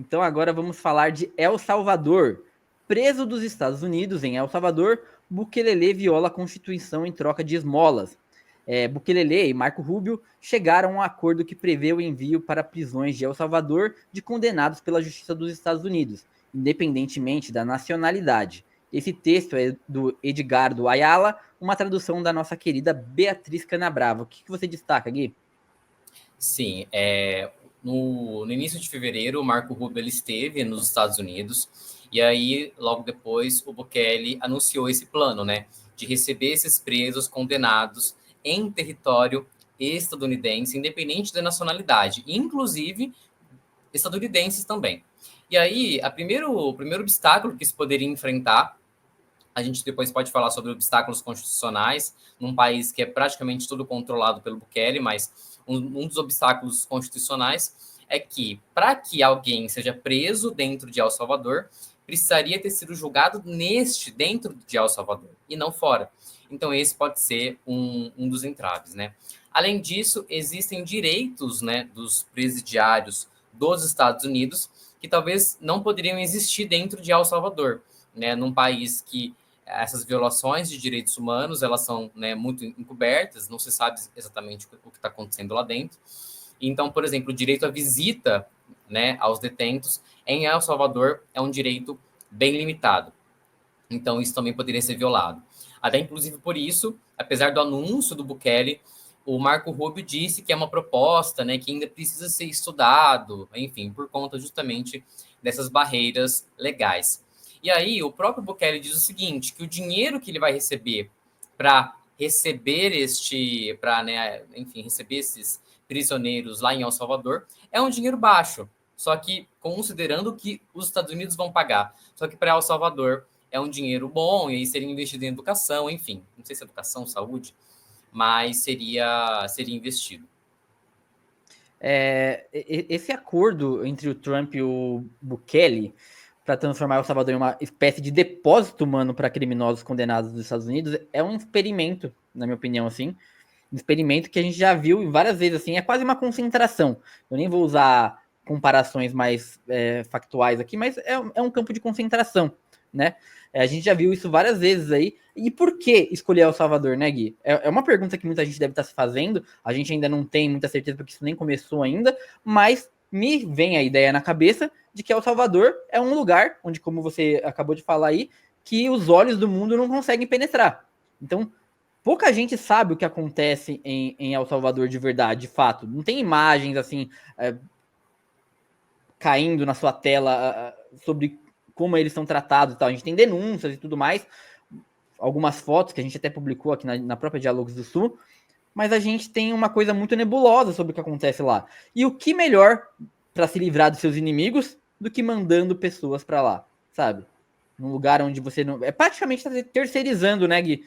Então agora vamos falar de El Salvador. Preso dos Estados Unidos em El Salvador, Bukele viola a Constituição em troca de esmolas. Bukele e Marco Rubio chegaram a um acordo que prevê o envio para prisões de El Salvador de condenados pela Justiça dos Estados Unidos, independentemente da nacionalidade. Esse texto é do Edgardo Ayala, uma tradução da nossa querida Beatriz Canabrava. O que você destaca, Gui? Sim, no início de fevereiro, o Marco Rubio ele esteve nos Estados Unidos, e aí, logo depois, o Bukele anunciou esse plano, né, de receber esses presos condenados em território estadunidense, independente da nacionalidade, inclusive estadunidenses também. E aí, o primeiro obstáculo que se poderia enfrentar, a gente depois pode falar sobre obstáculos constitucionais, num país que é praticamente tudo controlado pelo Bukele, mas um dos obstáculos constitucionais é que, para que alguém seja preso dentro de El Salvador, precisaria ter sido julgado dentro de El Salvador, e não fora. Então, esse pode ser um dos entraves, né? Além disso, existem direitos, né, dos presidiários dos Estados Unidos que talvez não poderiam existir dentro de El Salvador, né, num país que essas violações de direitos humanos elas são, né, muito encobertas, não se sabe exatamente o que está acontecendo lá dentro. Então, por exemplo, o direito à visita, né, aos detentos em El Salvador é um direito bem limitado. Então, isso também poderia ser violado. Até, inclusive, por isso, apesar do anúncio do Bukele, o Marco Rubio disse que é uma proposta, né, que ainda precisa ser estudado, enfim, por conta justamente dessas barreiras legais. E aí, o próprio Bukele diz o seguinte, que o dinheiro que ele vai receber para né, enfim, receber esses prisioneiros lá em El Salvador é um dinheiro baixo, só que considerando que os Estados Unidos vão pagar. Só que para El Salvador é um dinheiro bom e aí seria investido em educação, enfim, não sei se é educação, saúde, mas seria investido. Esse acordo entre o Trump e o Bukele para transformar El Salvador em uma espécie de depósito humano para criminosos condenados dos Estados Unidos é um experimento, na minha opinião, assim, um experimento que a gente já viu várias vezes, assim, é quase uma concentração. Eu nem vou usar comparações mais factuais aqui, mas é um campo de concentração, né? A gente já viu isso várias vezes aí. E por que escolher El Salvador, né, Gui? É uma pergunta que muita gente deve estar se fazendo. A gente ainda não tem muita certeza porque isso nem começou ainda, mas me vem a ideia na cabeça de que El Salvador é um lugar onde, como você acabou de falar aí, que os olhos do mundo não conseguem penetrar. Então, pouca gente sabe o que acontece em El Salvador de verdade, de fato. Não tem imagens assim caindo na sua tela sobre como eles são tratados e tal. A gente tem denúncias e tudo mais, algumas fotos que a gente até publicou aqui na própria Diálogos do Sul, mas a gente tem uma coisa muito nebulosa sobre o que acontece lá. E o que melhor para se livrar dos seus inimigos do que mandando pessoas para lá, sabe? Num lugar onde você não. É praticamente terceirizando, né, Gui?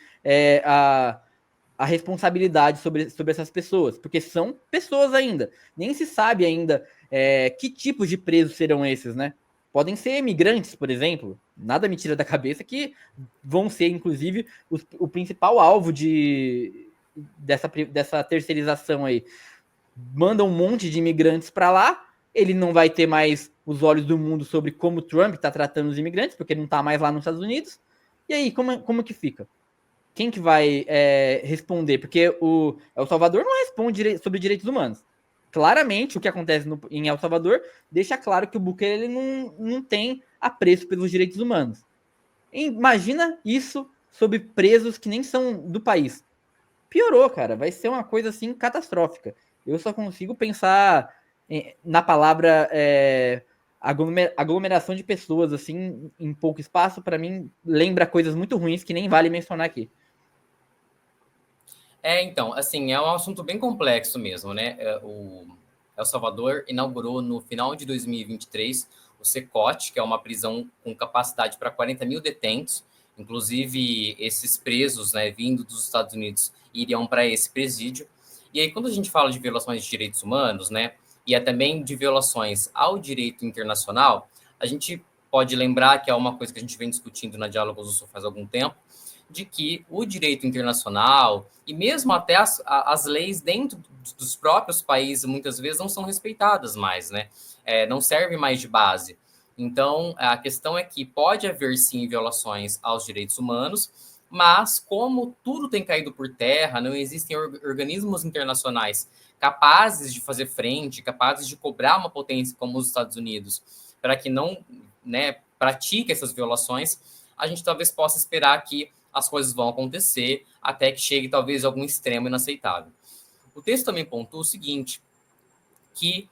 A responsabilidade sobre essas pessoas, porque são pessoas ainda. Nem se sabe ainda que tipos de presos serão esses, né? Podem ser imigrantes, por exemplo. Nada me tira da cabeça que vão ser, inclusive, o principal alvo dessa terceirização aí. Manda um monte de imigrantes para lá, ele não vai ter mais os olhos do mundo sobre como Trump está tratando os imigrantes, porque ele não está mais lá nos Estados Unidos. E aí, como que fica? Quem que vai responder? Porque o El Salvador não responde sobre direitos humanos. Claramente, o que acontece em El Salvador deixa claro que o Bukele não tem apreço pelos direitos humanos. Imagina isso sobre presos que nem são do país. Piorou, cara. Vai ser uma coisa assim catastrófica. Eu só consigo pensar na palavra aglomeração de pessoas assim em pouco espaço. Para mim, lembra coisas muito ruins que nem vale mencionar aqui. Então, assim, é um assunto bem complexo mesmo, né? O El Salvador inaugurou no final de 2023 o Secote, que é uma prisão com capacidade para 40 mil detentos. Inclusive, esses presos, né, vindo dos Estados Unidos, iriam para esse presídio. E aí, quando a gente fala de violações de direitos humanos, né, e também de violações ao direito internacional, a gente pode lembrar que é uma coisa que a gente vem discutindo na Diálogos do Sul faz algum tempo, de que o direito internacional e mesmo até as leis dentro dos próprios países muitas vezes não são respeitadas mais, né? não serve mais de base. Então, a questão é que pode haver, sim, violações aos direitos humanos, mas como tudo tem caído por terra, não existem organismos internacionais capazes de fazer frente, capazes de cobrar uma potência como os Estados Unidos, para que não, né, pratique essas violações, a gente talvez possa esperar que as coisas vão acontecer até que chegue talvez a algum extremo inaceitável. O texto também pontua o seguinte, que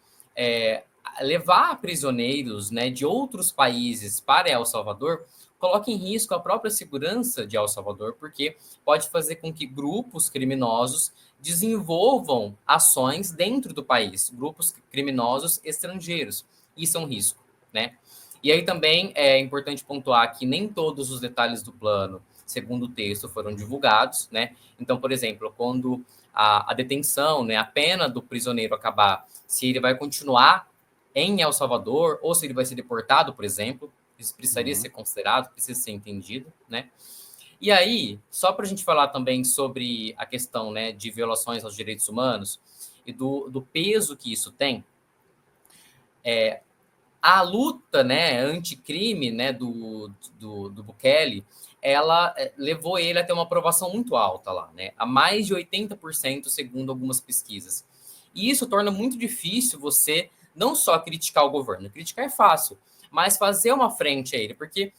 levar prisioneiros, né, de outros países para El Salvador coloca em risco a própria segurança de El Salvador, porque pode fazer com que grupos criminosos desenvolvam ações dentro do país, grupos criminosos estrangeiros. Isso é um risco, né? E aí também é importante pontuar que nem todos os detalhes do plano, segundo o texto, foram divulgados, né? Então, por exemplo, quando a detenção, né, a pena do prisioneiro acabar, se ele vai continuar em El Salvador ou se ele vai ser deportado, por exemplo, isso precisaria ser considerado, precisa ser entendido, né? E aí, só para a gente falar também sobre a questão, né, de violações aos direitos humanos e do peso que isso tem, a luta, né, anticrime, né, do Bukele, ela levou ele a ter uma aprovação muito alta lá, né, a mais de 80%, segundo algumas pesquisas. E isso torna muito difícil você não só criticar o governo, criticar é fácil, mas fazer uma frente a ele, porque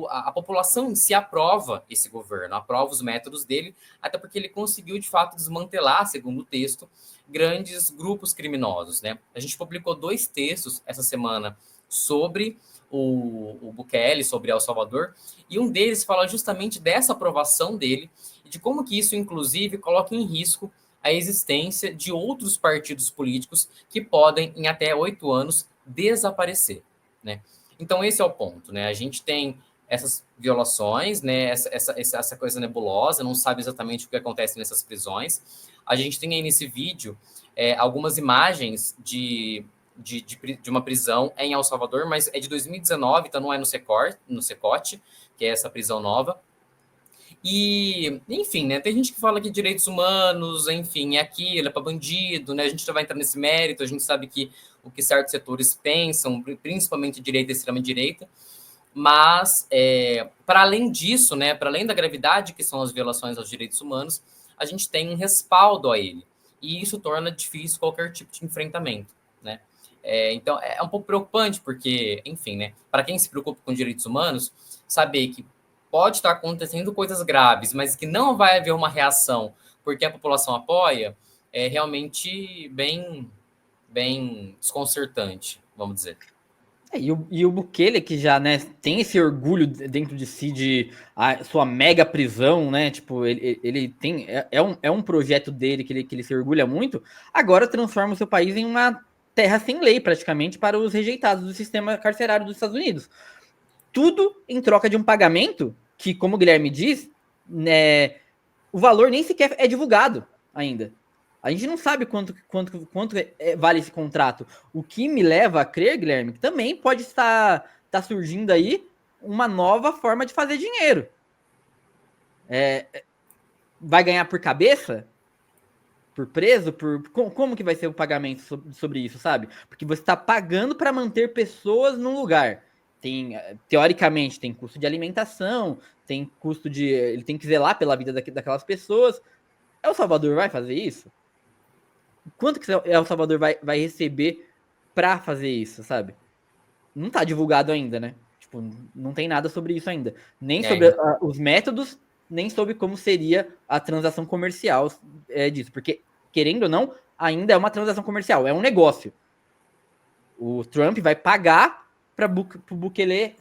a população em si aprova esse governo, aprova os métodos dele, até porque ele conseguiu, de fato, desmantelar, segundo o texto, grandes grupos criminosos, né? A gente publicou 2 textos essa semana sobre o Bukele, sobre El Salvador, e um deles fala justamente dessa aprovação dele e de como que isso, inclusive, coloca em risco a existência de outros partidos políticos que podem, em até 8 anos, desaparecer, né? Então, esse é o ponto, né? A gente tem essas violações, né? Essa coisa nebulosa, não sabe exatamente o que acontece nessas prisões. A gente tem aí nesse vídeo algumas imagens de uma prisão em El Salvador, mas é de 2019, então não é no Secote, que é essa prisão nova. E, enfim, né, tem gente que fala que direitos humanos, enfim, é aquilo, é para bandido, né, a gente já vai entrar nesse mérito, a gente sabe que o que certos setores pensam, principalmente direita e extrema-direita, mas, para além disso, né, para além da gravidade que são as violações aos direitos humanos, a gente tem um respaldo a ele, e isso torna difícil qualquer tipo de enfrentamento, né. Então, é um pouco preocupante, porque, enfim, né, para quem se preocupa com direitos humanos, saber que pode estar acontecendo coisas graves, mas que não vai haver uma reação porque a população apoia, é realmente bem desconcertante, vamos dizer. E o Bukele, que já, né, tem esse orgulho dentro de si de sua mega prisão, né? Tipo, ele tem. É um projeto dele que ele se orgulha muito. Agora transforma o seu país em uma terra sem lei, praticamente, para os rejeitados do sistema carcerário dos Estados Unidos. Tudo em troca de um pagamento que, como o Guilherme diz, né, o valor nem sequer é divulgado ainda. A gente não sabe quanto vale esse contrato. O que me leva a crer, Guilherme, que também pode estar surgindo aí uma nova forma de fazer dinheiro. Vai ganhar por cabeça? Por preso? Como que vai ser o pagamento sobre isso, sabe? Porque você está pagando para manter pessoas num lugar. Teoricamente, tem custo de alimentação, tem custo de. Ele tem que zelar pela vida daquelas pessoas. El Salvador vai fazer isso? Quanto que El Salvador vai receber pra fazer isso, sabe? Não tá divulgado ainda, né? Tipo, não tem nada sobre isso ainda. Nem sobre os métodos, nem sobre como seria a transação comercial disso. Porque, querendo ou não, ainda é uma transação comercial, é um negócio. O Trump vai pagar para o Bukele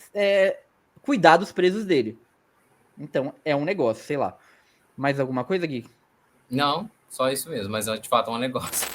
cuidar dos presos dele. Então, é um negócio, sei lá. Mais alguma coisa, Gui? Não, só isso mesmo, mas de fato é um negócio.